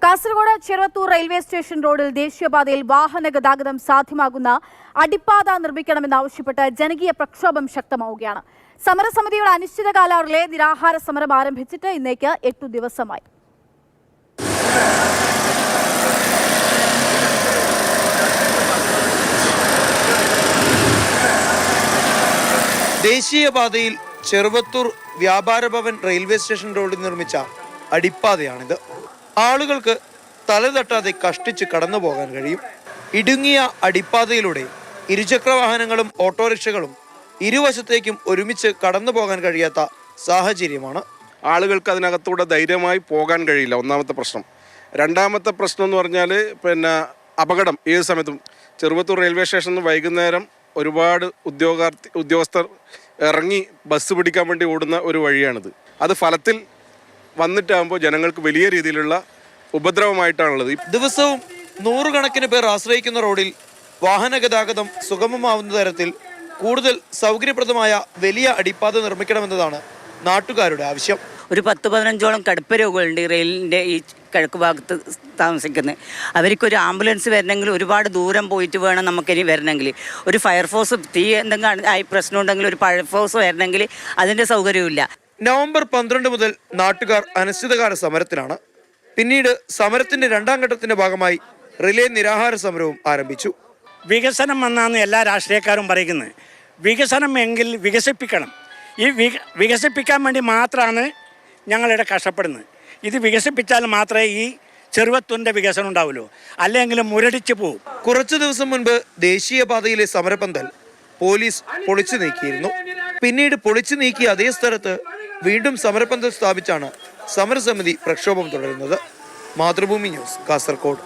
Kasaragod Cheruvathur railway station റോഡിൽ ദേശീയപാതയിൽ വാഹന ഗതാഗതം സാധ്യമാകുന്ന അടിപ്പാത നിർമ്മിക്കണമെന്നാവശ്യപ്പെട്ട് ജനകീയ പ്രക്ഷോഭം ശക്തമാവുകയാണ്. സമരസമിതിയുടെ അനിശ്ചിതകാല റിലേ നിരാഹാര സമരം ആരംഭിച്ചിട്ട് ഇന്നേക്ക് 8 ദിവസമായി. ദേശീയപാതയിൽ ചെറുവത്തൂർ വ്യാപാര ഭവൻ റെയിൽവേ സ്റ്റേഷൻ റോഡിൽ നിർമ്മിച്ച അടിപ്പാതയാണിത്. ആളുകൾക്ക് തലതട്ടാതെ കഷ്ടിച്ച് കടന്നു പോകാൻ കഴിയും. ഇടുങ്ങിയ അടിപ്പാതയിലൂടെ ഇരുചക്ര വാഹനങ്ങളും ഓട്ടോറിക്ഷകളും ഇരുവശത്തേക്കും ഒരുമിച്ച് കടന്നു പോകാൻ കഴിയാത്ത സാഹചര്യമാണ്. ആളുകൾക്ക് അതിനകത്തൂടെ ധൈര്യമായി പോകാൻ കഴിയില്ല. ഒന്നാമത്തെ പ്രശ്നം. രണ്ടാമത്തെ പ്രശ്നം എന്ന് പറഞ്ഞാൽ അപകടം ഏത് സമയത്തും. ചെറുവത്തൂർ റെയിൽവേ സ്റ്റേഷനിൽ വൈകുന്നേരം ഒരുപാട് ഉദ്യോഗസ്ഥർ ഇറങ്ങി ബസ് പിടിക്കാൻ വേണ്ടി ഓടുന്ന ഒരു വഴിയാണിത്. അത് ഫലത്തിൽ വന്നിട്ടാകുമ്പോൾ ജനങ്ങൾക്ക് വലിയ രീതിയിലുള്ള ഉപദ്രവമായിട്ടാണുള്ളത്. ദിവസവും നൂറുകണക്കിന് പേർ ആശ്രയിക്കുന്ന റോഡിൽ വാഹന ഗതാഗതം സുഗമമാവുന്ന തരത്തിൽ കൂടുതൽ സൗകര്യപ്രദമായ വലിയ അടിപ്പാത നിർമ്മിക്കണമെന്നതാണ് നാട്ടുകാരുടെ ആവശ്യം. ഒരു 10-15ഓളം കടുപ്പ രോഗികളുണ്ട് റെയിലിൻ്റെ ഈ കിഴക്ക് ഭാഗത്ത് താമസിക്കുന്നത്. അവർക്കൊരു ആംബുലൻസ് വരണമെങ്കിൽ ഒരുപാട് ദൂരം പോയിട്ട് വേണം നമുക്കിനി വരണമെങ്കിൽ. ഒരു ഫയർഫോഴ്സ് തീ എന്തെങ്കിലും ആയി പ്രശ്നം ഉണ്ടെങ്കിൽ ഒരു ഫയർഫോഴ്സ് വരണമെങ്കിൽ അതിൻ്റെ സൗകര്യമില്ല. നവംബർ 12 മുതൽ നാട്ടുകാർ അനിശ്ചിതകാല സമരത്തിലാണ്. പിന്നീട് സമരത്തിന്റെ 2ാം ഘട്ടത്തിന്റെ ഭാഗമായി റിലേ നിരാഹാര സമരവും ആരംഭിച്ചു. വികസനം വന്നാന്ന് എല്ലാ രാഷ്ട്രീയക്കാരും പറയുന്നത്. വികസനം എങ്കിൽ വികസിപ്പിക്കണം. ഈ വികസിപ്പിക്കാൻ വേണ്ടി മാത്രമാണ് ഞങ്ങളിവിടെ കഷ്ടപ്പെടുന്നത്. ഇത് വികസിപ്പിച്ചാൽ മാത്രമേ ഈ ചെറുവത്തൂരിൻ്റെ വികസനം ഉണ്ടാവുള്ളൂ, അല്ലെങ്കിൽ മുരടിച്ചു പോകും. കുറച്ചു ദിവസം മുൻപ് ദേശീയപാതയിലെ സമരപന്തൽ പോലീസ് പൊളിച്ചു നീക്കിയിരുന്നു. പിന്നീട് പൊളിച്ചു നീക്കിയ അതേ സ്ഥലത്ത് വീണ്ടും സമരപന്തൽ സ്ഥാപിച്ചാണ് സമരസമിതി പ്രക്ഷോഭം തുടരുന്നത്. മാതൃഭൂമി ന്യൂസ്, കാസർഗോഡ്.